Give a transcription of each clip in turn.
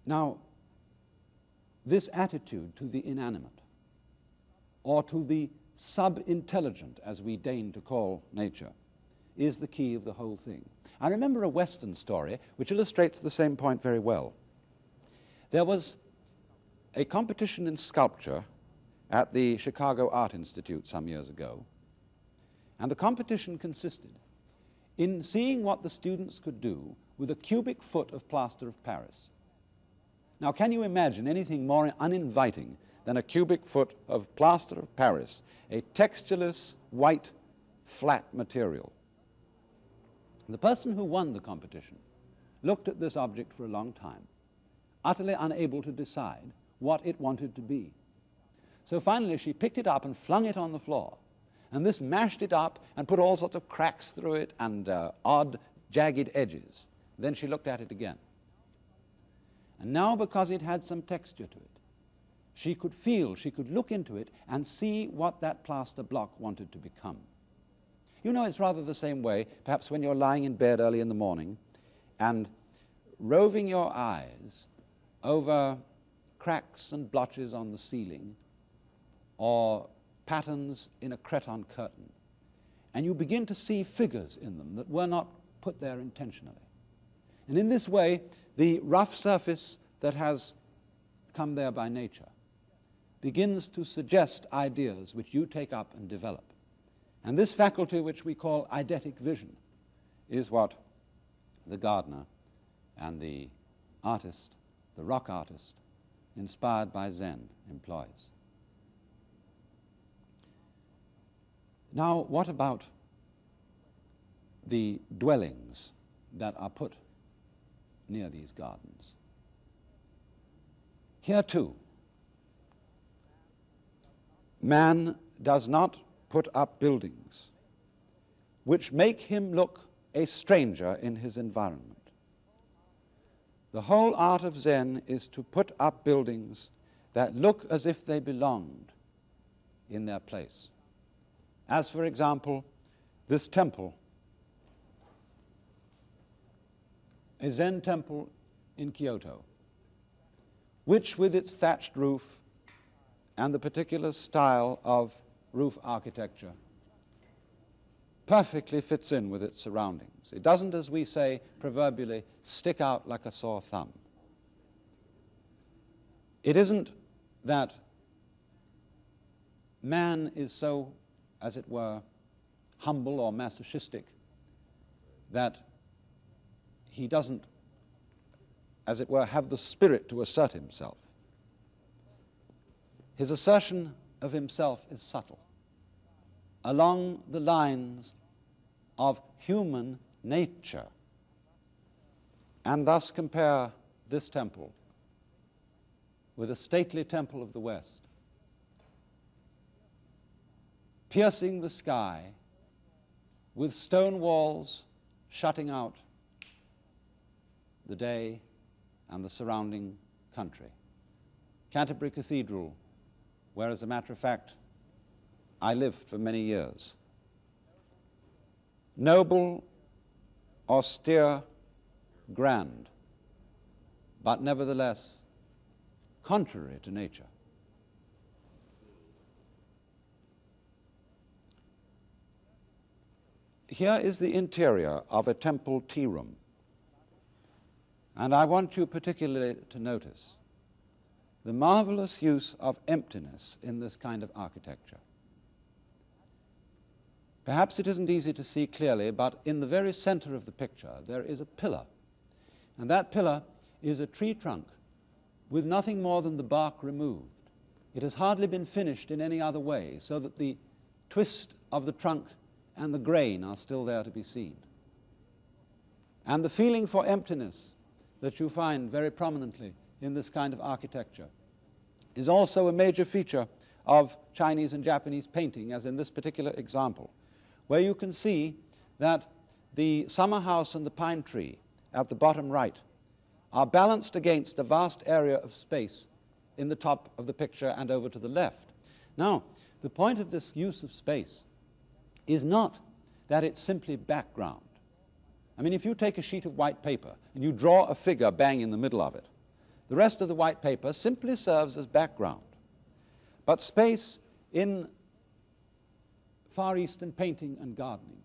Now, this attitude to the inanimate, or to the sub-intelligent, as we deign to call nature, is the key of the whole thing. I remember a Western story which illustrates the same point very well. There was a competition in sculpture at the Chicago Art Institute some years ago, and the competition consisted in seeing what the students could do with a cubic foot of plaster of Paris. Now, can you imagine anything more uninviting than a cubic foot of plaster of Paris, a textureless, white, flat material? The person who won the competition looked at this object for a long time, utterly unable to decide what it wanted to be. So finally she picked it up and flung it on the floor, and this mashed it up and put all sorts of cracks through it and odd, jagged edges. Then she looked at it again. And now, because it had some texture to it, she could feel, she could look into it and see what that plaster block wanted to become. You know, it's rather the same way, perhaps when you're lying in bed early in the morning and roving your eyes over cracks and blotches on the ceiling or patterns in a cretonne curtain, and you begin to see figures in them that were not put there intentionally. And in this way, the rough surface that has come there by nature begins to suggest ideas which you take up and develop. And this faculty, which we call eidetic vision, is what the gardener and the artist, the rock artist, inspired by Zen, employs. Now, what about the dwellings that are put near these gardens? Here, too, man does not put up buildings which make him look a stranger in his environment. The whole art of Zen is to put up buildings that look as if they belonged in their place. As, for example, this temple, a Zen temple in Kyoto, which, with its thatched roof and the particular style of roof architecture, perfectly fits in with its surroundings. It doesn't, as we say proverbially, stick out like a sore thumb. It isn't that man is so, as it were, humble or masochistic that he doesn't, as it were, have the spirit to assert himself. His assertion of himself is subtle, along the lines of human nature, and thus compare this temple with a stately temple of the West, piercing the sky with stone walls shutting out the day and the surrounding country. Canterbury Cathedral, where, as a matter of fact, I lived for many years. Noble, austere, grand, but nevertheless contrary to nature. Here is the interior of a temple tea room, and I want you particularly to notice the marvelous use of emptiness in this kind of architecture. Perhaps it isn't easy to see clearly, but in the very center of the picture there is a pillar, and that pillar is a tree trunk with nothing more than the bark removed. It has hardly been finished in any other way, so that the twist of the trunk and the grain are still there to be seen. And the feeling for emptiness that you find very prominently in this kind of architecture is also a major feature of Chinese and Japanese painting, as in this particular example, where you can see that the summer house and the pine tree at the bottom right are balanced against a vast area of space in the top of the picture and over to the left. Now, the point of this use of space is not that it's simply background. I mean, if you take a sheet of white paper and you draw a figure bang in the middle of it, The rest of the white paper simply serves as background. But space in Far Eastern painting and gardening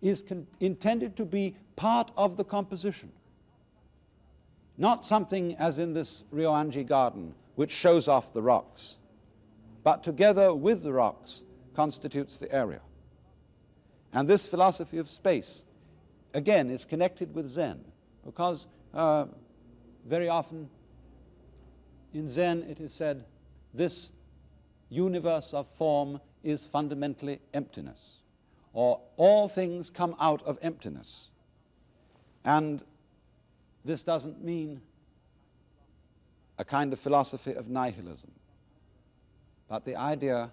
is intended to be part of the composition. Not something as in this Ryoanji garden, which shows off the rocks, but together with the rocks constitutes the area. And this philosophy of space, again, is connected with Zen, because very often in Zen it is said, this universe of form is fundamentally emptiness, or all things come out of emptiness. And this doesn't mean a kind of philosophy of nihilism, but the idea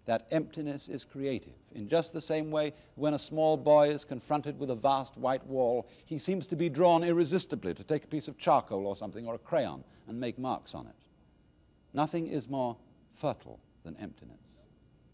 that emptiness is creative. In just the same way, when a small boy is confronted with a vast white wall, he seems to be drawn irresistibly to take a piece of charcoal or something, or a crayon, and make marks on it. Nothing is more fertile than emptiness.